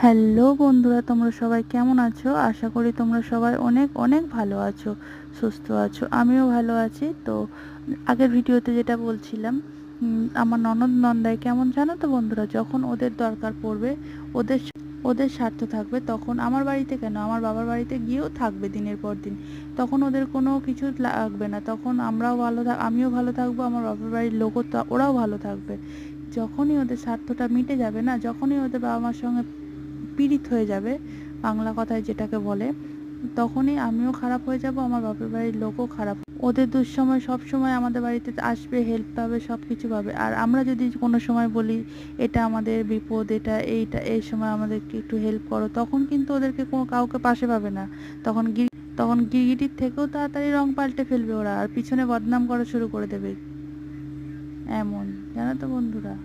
Hello বন্ধুরা, তোমরা সবাই কেমন আছো? আশা করি তোমরা সবাই অনেক অনেক ভালো আছো, সুস্থ আছো। আমিও ভালো আছি। তো আগের ভিডিওতে যেটা বলছিলাম, আমার ননদ নন্দাই কেমন জানো তো বন্ধুরা, যখন ওদের দরকার পড়বে, ওদের ওদের স্বার্থ থাকবে, তখন আমার বাড়িতে কেন, আমার বাবার বাড়িতে গিয়েও থাকবে দিনের পর দিন। তখন ওদের কোনো কিছু লাগবে না, তখন আমরাও ভালো আমিও ভালো থাকবো, আমার বাবার বাড়ির লোকও ওরাও ভালো থাকবে। যখনই ওদের স্বার্থটা মিটে যাবে না, যখনই ওদের বাবা মার সঙ্গে পীড়িত হয়ে যাবে, বাংলা কথায় যেটাকে বলে, তখনই আমিও খারাপ হয়ে যাব, আমার বাপের বাড়ির লোকও খারাপ। ওদের দুঃসময় সব সময় আমাদের বাড়িতে আসবে, হেল্প পাবে, সব কিছু পাবে। আর আমরা যদি কোনো সময় বলি এটা আমাদের বিপদ, এটা এইটা, এই সময় আমাদেরকে একটু হেল্প করো, তখন কিন্তু ওদেরকে কোনো কাউকে পাশে পাবে না। তখন তখন গিরগিটির থেকেও তাড়াতাড়ি রং পাল্টে ফেলবে ওরা, আর পিছনে বদনাম করা শুরু করে দেবে। এমন, জানো তো বন্ধুরা।